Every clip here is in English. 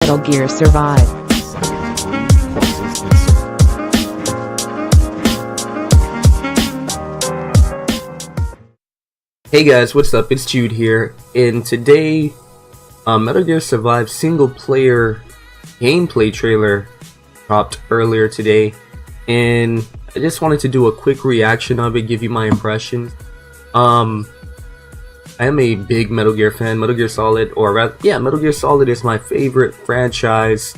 Metal Gear Survive. Hey guys, what's up? It's Jude here, and today, Metal Gear Survive single-player gameplay trailer dropped earlier today, and I just wanted to do a quick reaction of it, give you my impressions. I am a big Metal Gear fan. Metal Gear Solid, or rather, yeah, Metal Gear Solid is my favorite franchise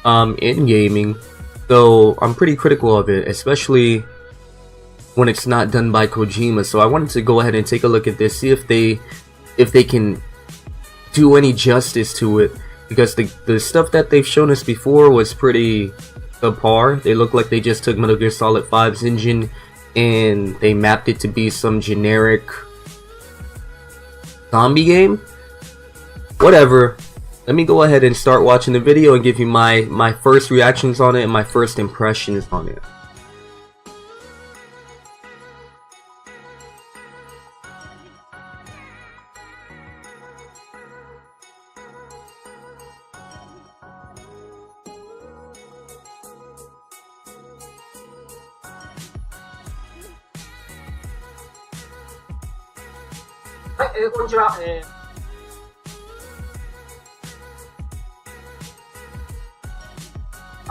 in gaming, so I'm pretty critical of it, especially when it's not done by Kojima. So I wanted to go ahead and take a look at this, see if they can do any justice to it, because the stuff that they've shown us before was pretty subpar. They look like they just took Metal Gear Solid 5's engine and they mapped it to be some generic zombie game. Whatever. Let me go ahead and start watching the video and give you my first reactions on it and my first impressions on it. Hi, こんにちは。は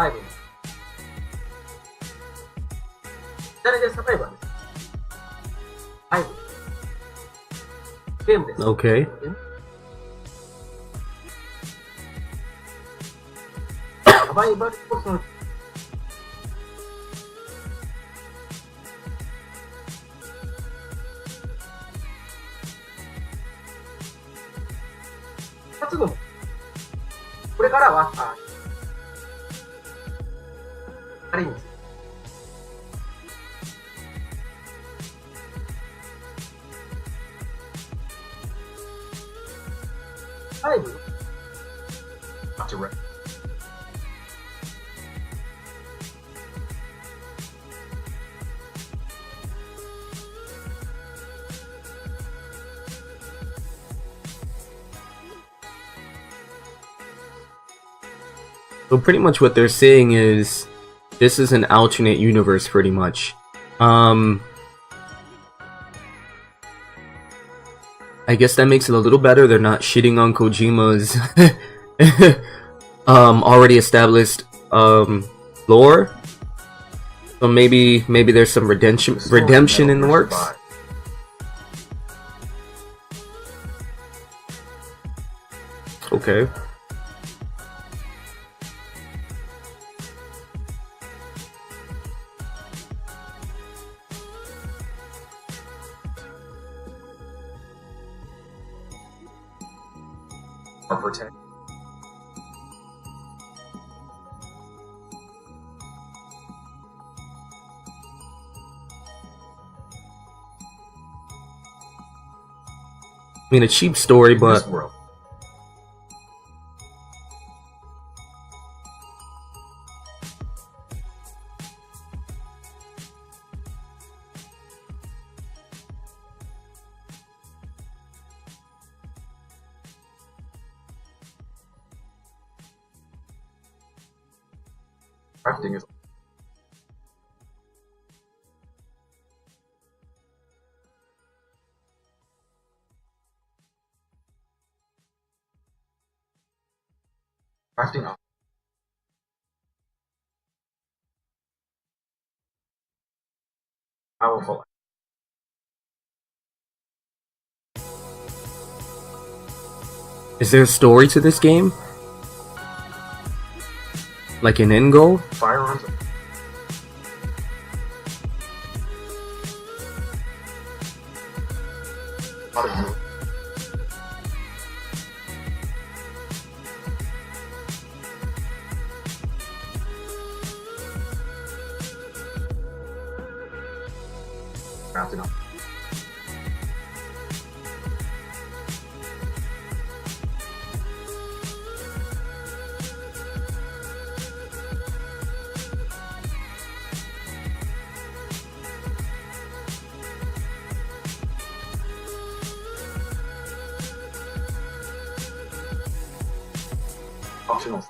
い。誰ですか？タイバーです。はい。ゲームです。Okay. Survive これからは、あれに。はい。So pretty much what they're saying is this is an alternate universe, pretty much. I guess that makes it a little better. They're not shitting on Kojima's already established lore. So maybe there's some redemption in the works. Okay. Protect. I mean, a cheap story, but Crafting is crafting up. Powerful. is there a story to this game? Like an end goal? Firearms. Crafting up. functional.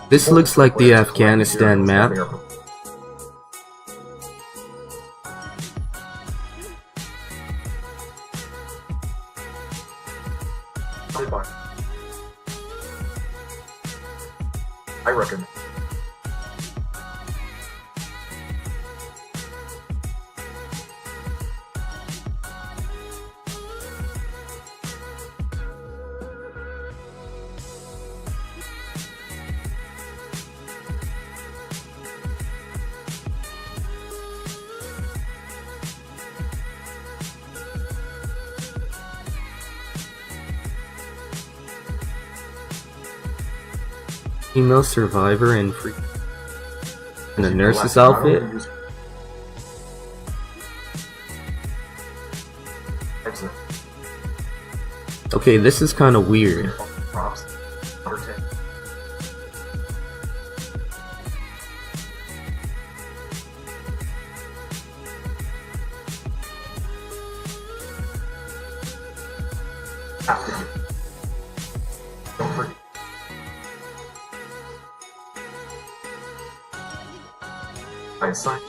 This looks like the Afghanistan map. I recommend. Female survivor in a nurse's outfit. Okay, this is kind of weird. I assign.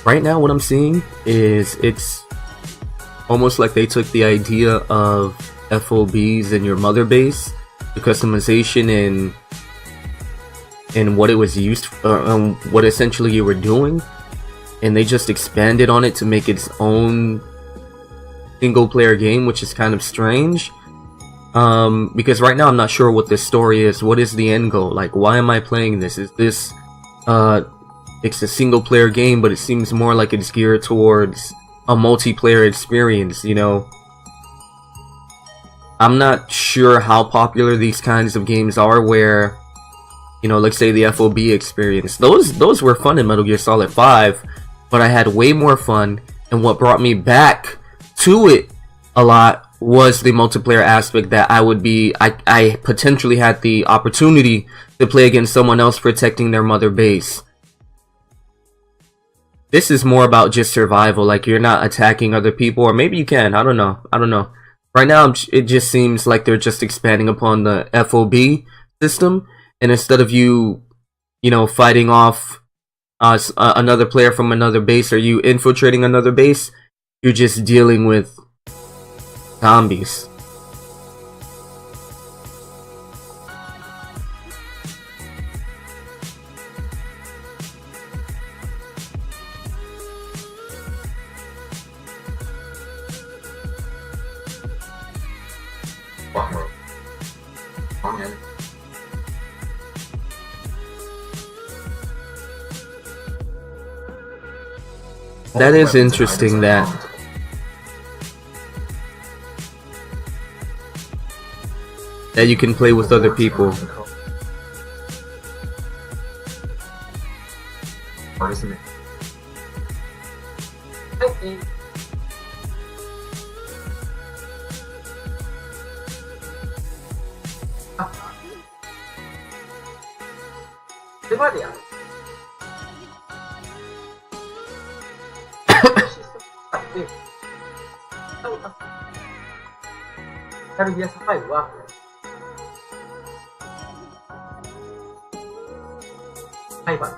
Right now what I'm seeing is it's almost like they took the idea of FOBs in your mother base, the customization and what it was used for, what essentially you were doing, and they just expanded on it to make its own single player game, which is kind of strange. Because right now I'm not sure what this story is. What is the end goal? Like, why am I playing this? Is this it's a single player game, but it seems more like it's geared towards a multiplayer experience, you know? I'm not sure how popular these kinds of games are where, you know, let's say the FOB experience. Those were fun in Metal Gear Solid 5, but I had way more fun, and what brought me back to it a lot was the multiplayer aspect, that I potentially had the opportunity to play against someone else protecting their mother base. This is more about just survival, like you're not attacking other people, or maybe you can, I don't know. Right now it just seems like they're just expanding upon the FOB system, and instead of you know, fighting off another player from another base, or you infiltrating another base, you're just dealing with zombies. That is interesting that you can play with other people. Tapi biasa pa iwa. Hai ba?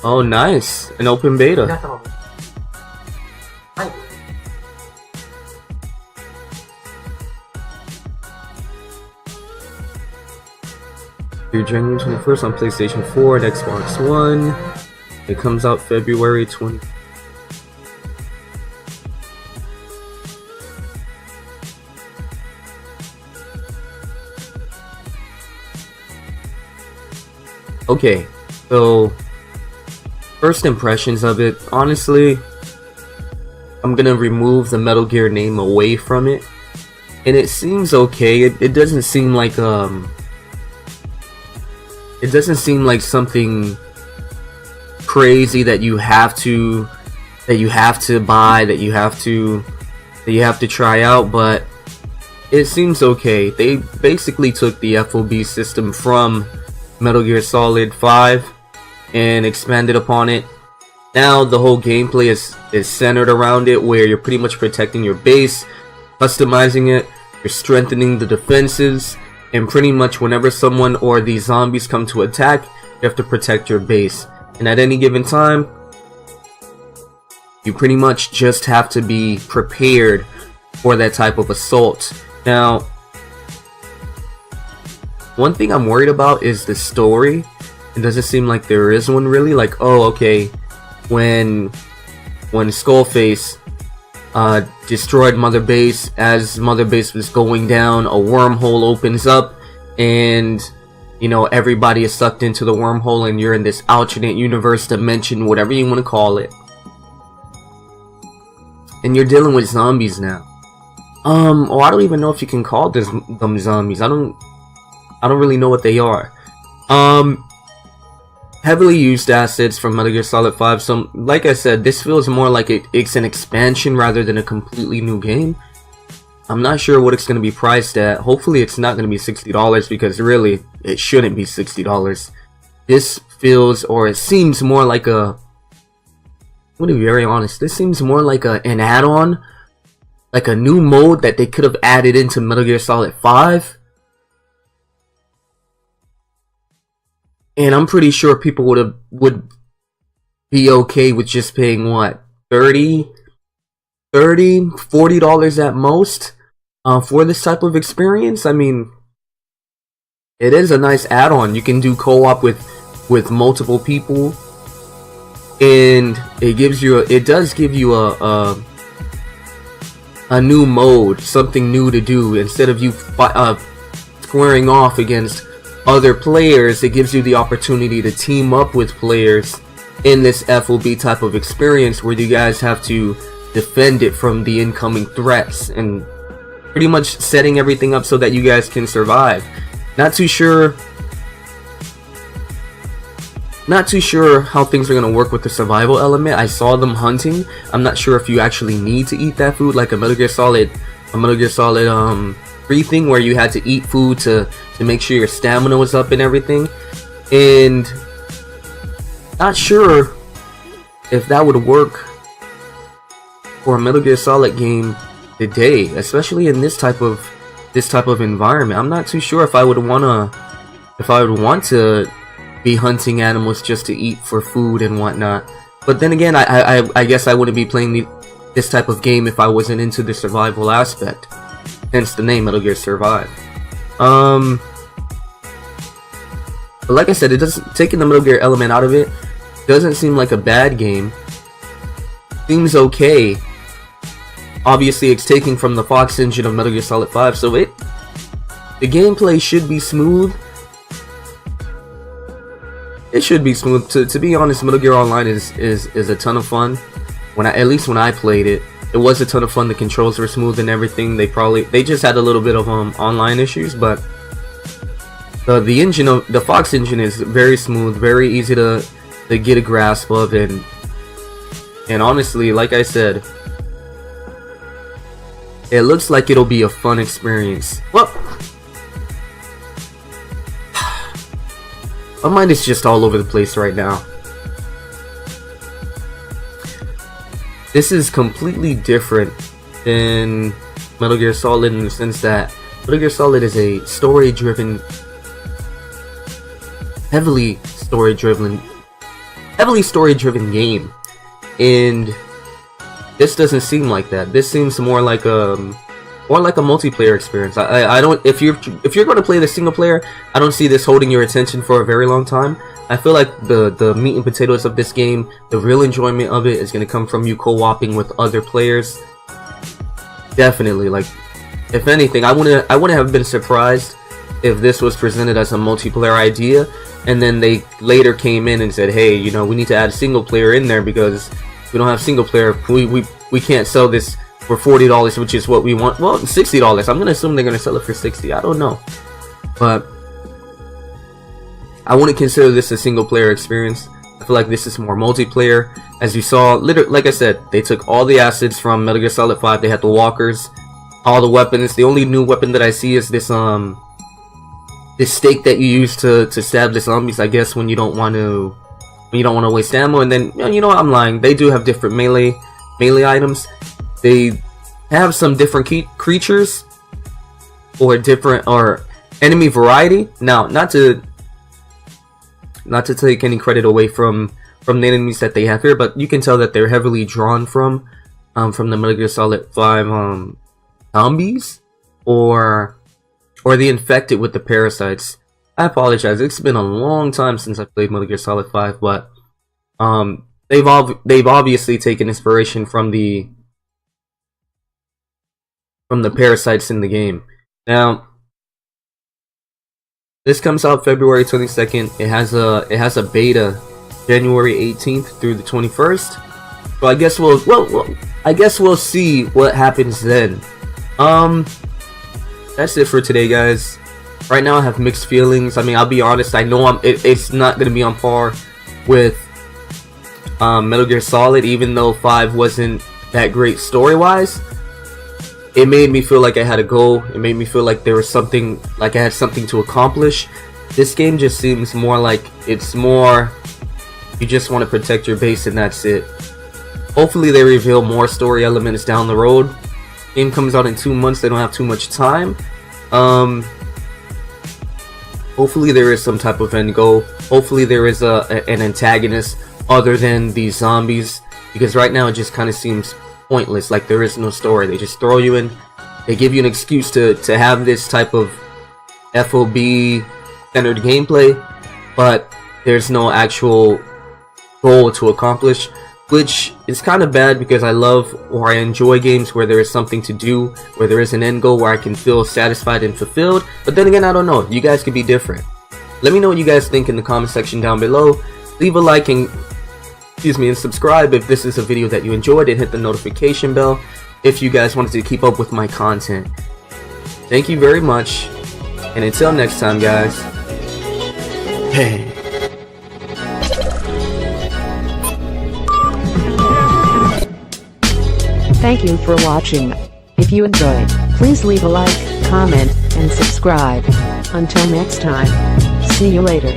Oh, nice. An open beta. Through January 21st on PlayStation 4 and Xbox One. It comes out February 20. Okay, so First impressions of it, honestly, I'm gonna remove the Metal Gear name away from it, and it seems okay. It doesn't seem like something crazy that you have to buy, that you have to try out, but it seems okay. They basically took the FOB system from Metal Gear Solid 5 and expanded upon it. Now the whole gameplay is centered around it, where you're pretty much protecting your base, customizing it, you're strengthening the defenses, and pretty much whenever someone or these zombies come to attack, you have to protect your base. And at any given time, you pretty much just have to be prepared for that type of assault. Now, one thing I'm worried about is the story. It doesn't seem like there is one really. Like, oh, okay, when Skullface destroyed Mother Base, as Mother Base was going down, a wormhole opens up, and you know, everybody is sucked into the wormhole, and you're in this alternate universe, dimension, whatever you want to call it, and you're dealing with zombies now. Oh, I don't even know if you can call them zombies. I don't really know what they are. Heavily used assets from Metal Gear Solid 5. So, like I said, this feels more like it's an expansion rather than a completely new game. I'm not sure what it's going to be priced at. Hopefully it's not going to be $60, because really, it shouldn't be $60. This feels, or it seems more like a... I'm going to be very honest. This seems more like an add-on. Like a new mode that they could have added into Metal Gear Solid 5. And I'm pretty sure people would be okay with just paying, what, $30, $40 at most for this type of experience. I mean, it is a nice add-on. You can do co-op with multiple people, and it does give you a new mode, something new to do. Instead of you squaring off against other players, it gives you the opportunity to team up with players in this FOB type of experience, where you guys have to defend it from the incoming threats, and pretty much setting everything up so that you guys can survive. Not too sure how things are going to work with the survival element. I saw them hunting. I'm not sure if you actually need to eat that food, like a Metal Gear Solid 3 thing, where you had to eat food to make sure your stamina was up and everything. And not sure if that would work for a Metal Gear Solid game today, especially in this type of environment. I'm not too sure if I would want to be hunting animals just to eat for food and whatnot. But then again, I guess I wouldn't be playing this type of game if I wasn't into the survival aspect. Hence the name, Metal Gear Survive. But like I said, taking the Metal Gear element out of it doesn't seem like a bad game. Seems okay. Obviously, it's taking from the Fox engine of Metal Gear Solid 5, so the gameplay should be smooth. It should be smooth. To be honest, Metal Gear Online is a ton of fun. At least when I played it, it was a ton of fun. The controls were smooth and everything. They just had a little bit of online issues, but the engine of the Fox engine is very smooth, very easy to get a grasp of, and honestly, like I said, it looks like it'll be a fun experience. Well, my mind is just all over the place right now. This is completely different than Metal Gear Solid in the sense that Metal Gear Solid is a heavily story-driven game, and this doesn't seem like that. This seems more like a multiplayer experience. I don't. If you're going to play the single player, I don't see this holding your attention for a very long time. I feel like the meat and potatoes of this game, the real enjoyment of it, is going to come from you co-oping with other players. Definitely. Like, if anything, I wouldn't have been surprised if this was presented as a multiplayer idea, and then they later came in and said, hey, you know, we need to add single player in there because we don't have single player. We can't sell this for $40, which is what we want. Well, $60. I'm gonna assume they're gonna sell it for $60. I don't know, but I wouldn't consider this a single player experience. I feel like this is more multiplayer. As you saw, literally, like I said, they took all the assets from Metal Gear Solid 5. They had the walkers, all the weapons. The only new weapon that I see is this this stake that you use to stab the zombies, I guess, when you don't want to waste ammo. And then, you know what, I'm lying. They do have different melee items. They have some different creatures or different enemy variety. Now, not to take any credit away from the enemies that they have here, but you can tell that they're heavily drawn from the Metal Gear Solid 5 zombies or the infected with the parasites. I apologize, it's been a long time since I played Metal Gear Solid 5, but they've obviously taken inspiration from the parasites in the game. Now, this comes out February 22nd. It has a beta January 18th through the 21st. So I guess we'll see what happens then. That's it for today, guys. Right now I have mixed feelings. I mean, I'll be honest, I know it's not gonna be on par with Metal Gear Solid, even though 5 wasn't that great story-wise. It made me feel like I had a goal. It made me feel like there was something, like I had something to accomplish. This game just seems more like it's more you just want to protect your base and that's it. Hopefully they reveal more story elements down the road. Game comes out in 2 months. They don't have too much time. Hopefully there is some type of end goal. Hopefully there is an antagonist other than these zombies, because right now it just kind of seems pointless. Like there is no story. They just throw you in. They give you an excuse to have this type of FOB centered gameplay, but there's no actual goal to accomplish, which is kind of bad because I love or I enjoy games where there is something to do, where there is an end goal, where I can feel satisfied and fulfilled. But then again, I don't know. You guys could be different. Let me know what you guys think in the comment section down below. Leave a like and subscribe if this is a video that you enjoyed, and hit the notification bell if you guys wanted to keep up with my content. Thank you very much, and until next time, guys. Hey. Thank you for watching. If you enjoyed, please leave a like, comment, and subscribe. Until next time, see you later.